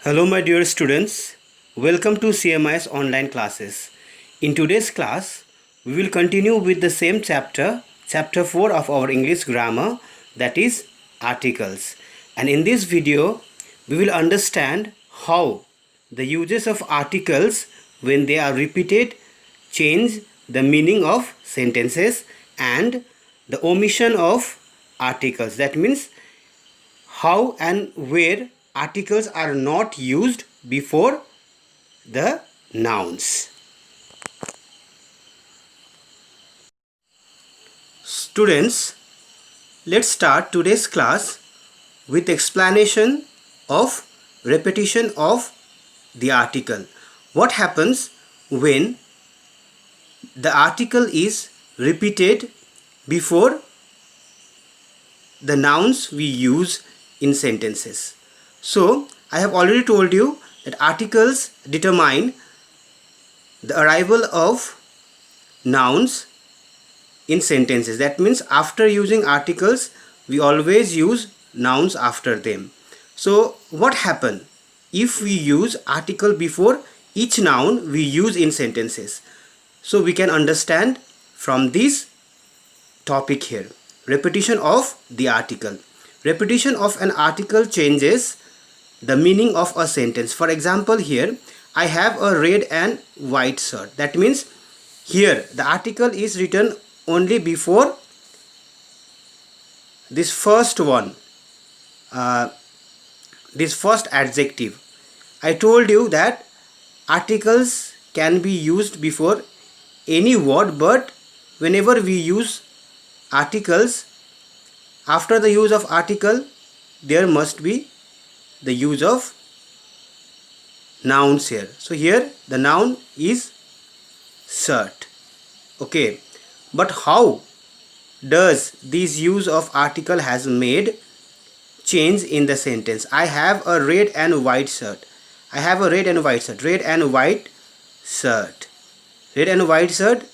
Hello my dear students, welcome to CMI's online classes. In today's class, we will continue with the same chapter 4 of our English grammar, that is articles. And in this video, we will understand how the uses of articles when they are repeated change the meaning of sentences and the omission of articles. That means how and where articles are not used before the nouns. Students, let's start today's class with explanation of repetition of the article. What happens when the article is repeated before the nouns we use in sentences? So, I have already told you that articles determine the arrival of nouns in sentences. That means after using articles, we always use nouns after them. So, what happens if we use article before each noun we use in sentences? So, we can understand from this topic here. Repetition of the article. Repetition of an article changes the meaning of a sentence. For example, here I have a red and white shirt. That means here the article is written only before this first one, this first adjective. I told you that articles can be used before any word, but whenever we use articles, after the use of article there must be the use of nouns here. So here the noun is shirt. Okay, but how does this use of article has made change in the sentence? I have a red and white shirt. I have a red and white shirt. Red and white shirt. Red and white shirt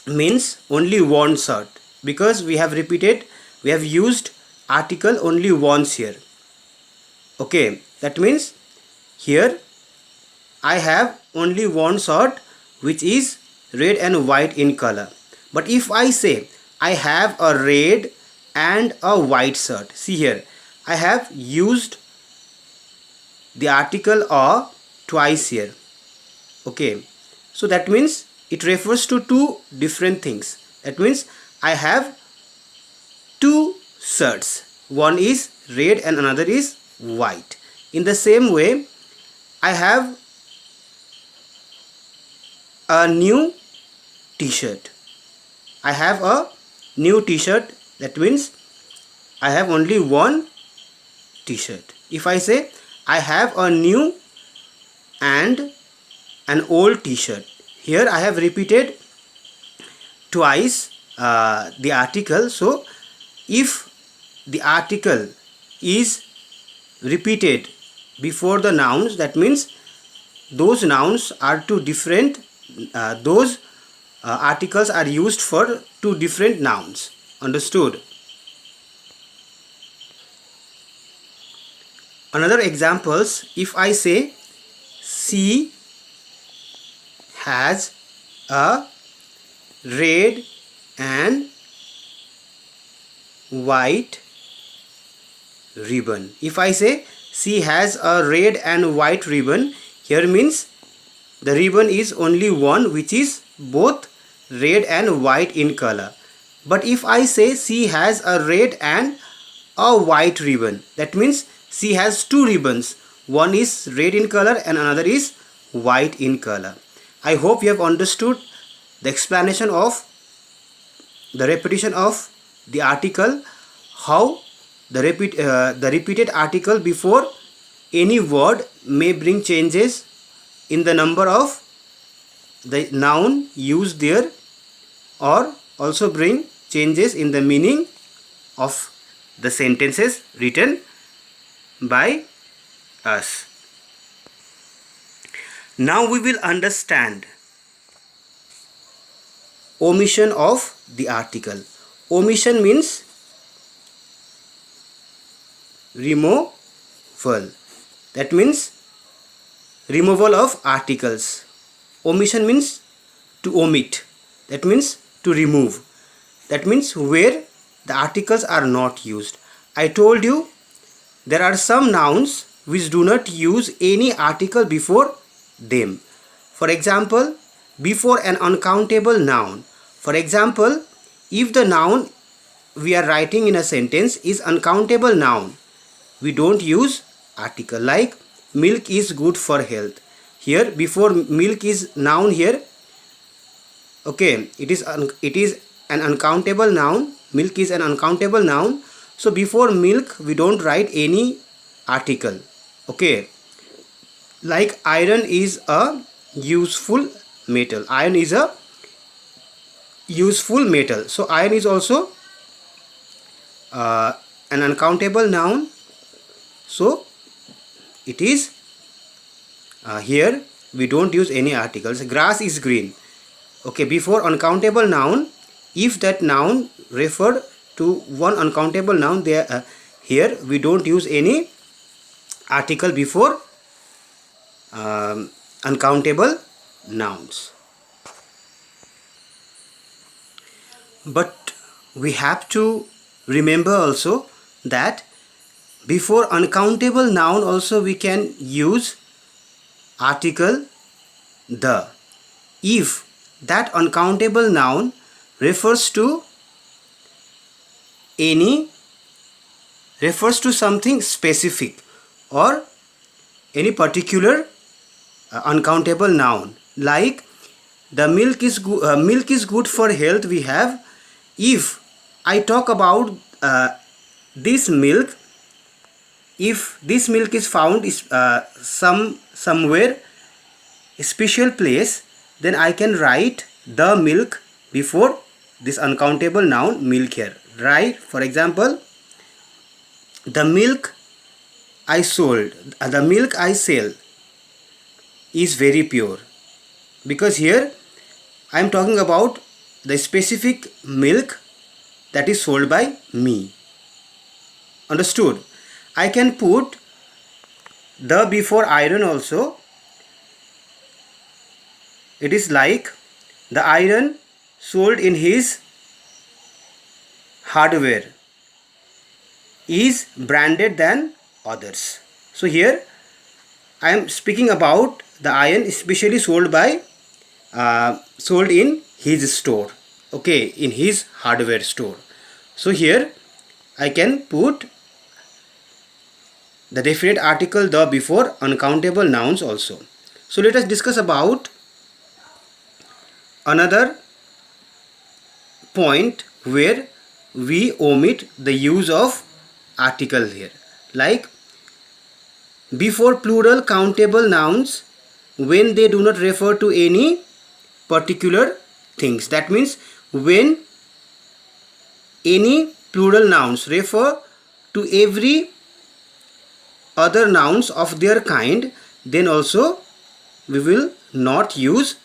means only one shirt, because we have used article only once here. Okay, that means here I have only one shirt which is red and white in color. But if I say I have a red and a white shirt, see here I have used the article a twice here. Okay, so that means it refers to two different things. That means I have two shirts. One is red and another is white. In the same way, I have a new t-shirt. I have a new t-shirt. That means I have only one t-shirt. If I say I have a new and an old t-shirt, here I have repeated twice the article. So if the article is repeated before the nouns, that means those nouns are two different, those articles are used for two different nouns. Understood? Another examples, if I say she has a red and white ribbon. If I say she has a red and white ribbon, here means the ribbon is only one, which is both red and white in color. But if I say she has a red and a white ribbon, that means she has two ribbons. One is red in color and another is white in color. I hope you have understood the explanation of the repetition of the article, how the repeated article before any word may bring changes in the number of the noun used there, or also bring changes in the meaning of the sentences written by us. Now we will understand omission of the article. Omission means remove That means removal of articles. Omission means to omit. That means to remove. That means where the articles are not used. I told you there are some nouns which do not use any article before them. For example, before an uncountable noun. For example, if the noun we are writing in a sentence is uncountable noun, we don't use article. Like milk is good for health. Here before milk is noun here. Okay, it is an uncountable noun. Milk is an uncountable noun. So before milk we don't write any article. Okay, like iron is a useful metal. Iron is a useful metal. So iron is also an uncountable noun. So it is here we don't use any articles. Grass is green. Okay, before uncountable noun, if that noun referred to one uncountable noun, there here we don't use any article before uncountable nouns. But we have to remember also that before uncountable noun also we can use article the, if that uncountable noun refers to something specific or any particular uncountable noun. Like the milk is good for health, we have, if I talk about this milk, if this milk is found somewhere special place, then I can write the milk before this uncountable noun milk here. Right? For example, the milk I sold, the milk I sell is very pure, because here I am talking about the specific milk that is sold by me. Understood? I can put the before iron also. It is like the iron sold in his hardware is branded than others. So here I am speaking about the iron especially sold in his store. Okay, in his hardware store. So here I can put the definite article the before uncountable nouns also. So let us discuss about another point where we omit the use of article here. Like before plural countable nouns when they do not refer to any particular things. That means when any plural nouns refer to every other nouns of their kind, then also we will not use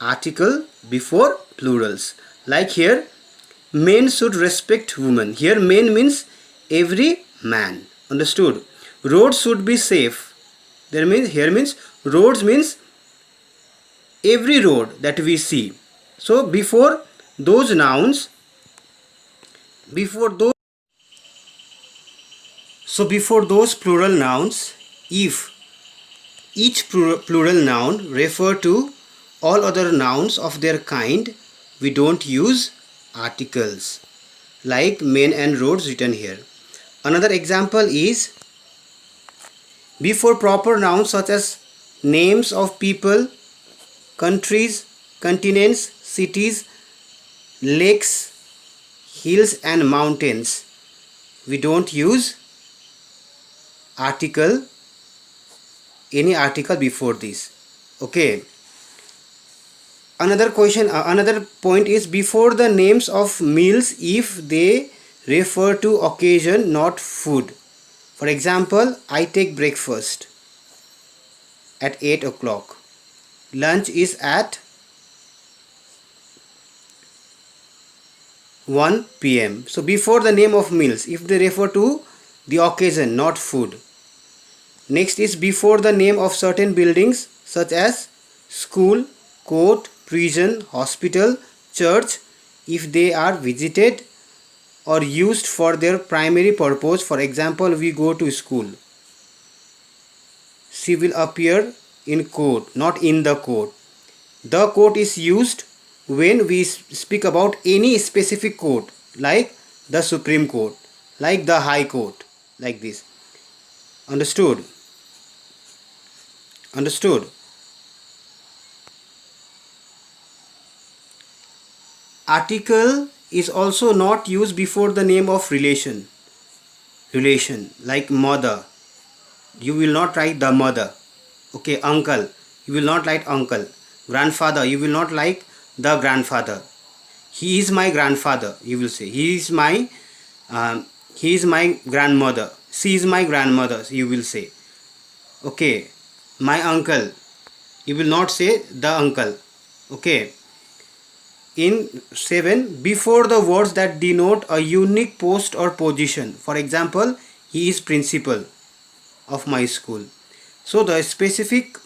article before plurals. Like here, men should respect women. Here men means every man. Understood? Roads should be safe. Here means roads means every road that we see. So before those nouns, before those plural nouns, if each plural noun refer to all other nouns of their kind, we don't use articles. Like men and roads written here. Another example is before proper nouns such as names of people, countries, continents, cities, lakes, hills and mountains, we don't use article, any article before this. Okay. Another point is before the names of meals if they refer to occasion, not food. For example, I take breakfast at 8 o'clock. Lunch is at 1 p.m. So before the name of meals, if they refer to the occasion, not food. Next is before the name of certain buildings such as school, court, prison, hospital, church, if they are visited or used for their primary purpose. For example, we go to school. She will appear in court, not in the court. The court is used when we speak about any specific court, like the Supreme Court, like the High Court, like this. Understood? Understood? Article is also not used before the name of relation. Relation, like mother. You will not write the mother. Okay, uncle. You will not write uncle. Grandfather. You will not like the grandfather. He is my grandfather. You will say he is my grandmother. She is my grandmother. You will say. Okay, my uncle. You will not say the uncle. Okay. In 7, before the words that denote a unique post or position. For example, he is principal of my school. So the specific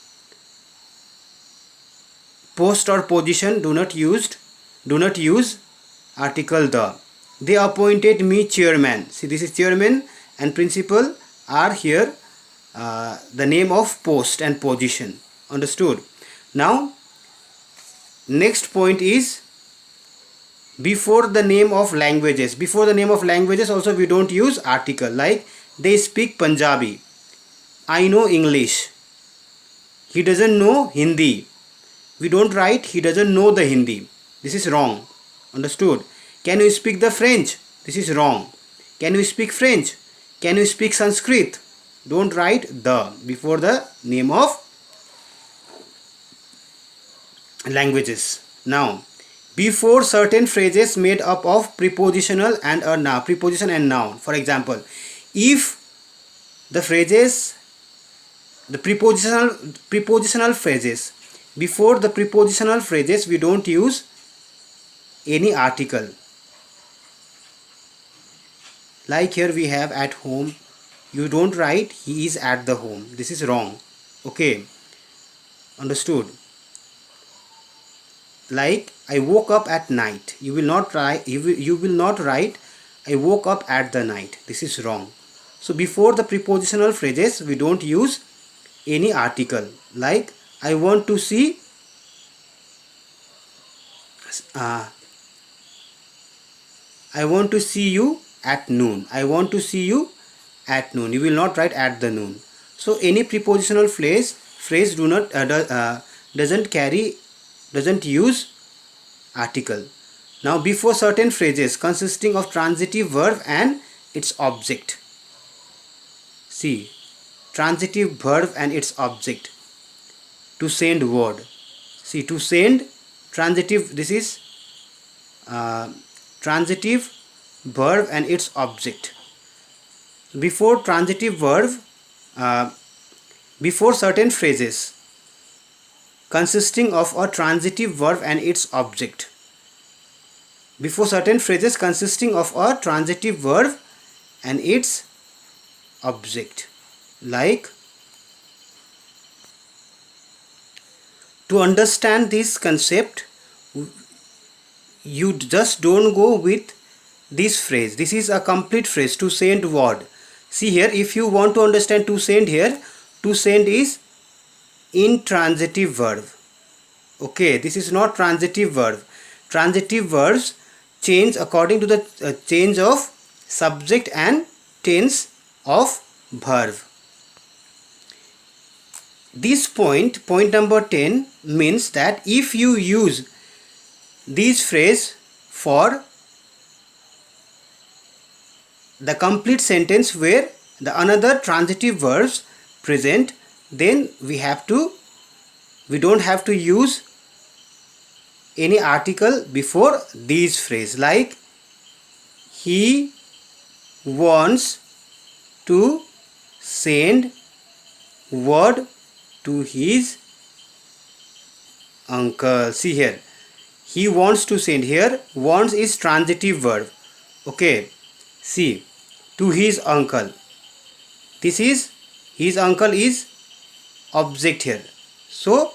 post or position do not use article the. They appointed me chairman. See, this is chairman and principal are here the name of post and position. Understood? Now next point is before the name of languages. Before the name of languages also we don't use article, like they speak Punjabi. I know English. He doesn't know Hindi. We don't write he doesn't know the Hindi. This is wrong. Understood? Can you speak the French? This is wrong. Can you speak French? Can you speak Sanskrit? Don't write the before the name of languages. Now, before certain phrases made up of prepositional and a noun, preposition and noun. For example, if the phrases, the prepositional phrases, before the prepositional phrases we don't use any article. Like here we have at home. You don't write he is at the home. This is wrong. Okay. Understood? Like I woke up at night. You will not write I woke up at the night. This is wrong. So before the prepositional phrases we don't use any article. Like I want to see I want to see you at noon. I want to see you at noon. You will not write at the noon. So any prepositional phrase do not doesn't use article. Now before certain phrases consisting of transitive verb and its object. See, transitive verb and its object. To send word. See, to send transitive, this is transitive verb and its object. Before transitive verb, before certain phrases consisting of a transitive verb and its object. Before certain phrases consisting of a transitive verb and its object. Like, to understand this concept, you just don't go with this phrase. This is a complete phrase, to send word. See here, if you want to understand to send here, to send is intransitive verb. Okay, this is not transitive verb. Transitive verbs change according to the change of subject and tense of verb. This point number 10, means that if you use this phrase for the complete sentence where the another transitive verbs present, then we don't have to use any article before these phrase. Like he wants to send word to his uncle. See here, he wants to send. Here wants is transitive verb. Okay, see, to his uncle. This is His uncle is object here. So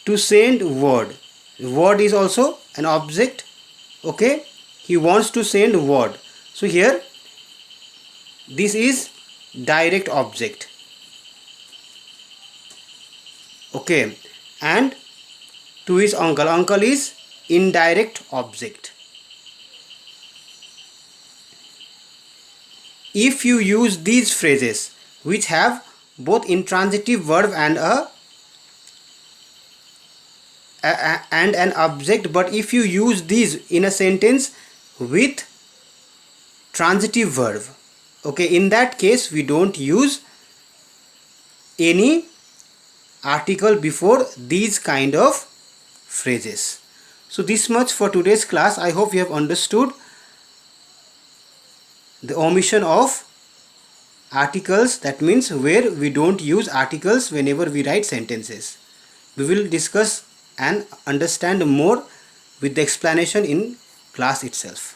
to send word, word is also an object. Okay, he wants to send word. So here this is direct object. Okay, and to his uncle, uncle is indirect object. If you use these phrases which have both intransitive verb and an object, but if you use these in a sentence with transitive verb, okay, in that case we don't use any article before these kind of phrases. So this much for today's class. I hope you have understood the omission of articles, that means where we don't use articles whenever we write sentences. We will discuss and understand more with the explanation in class itself.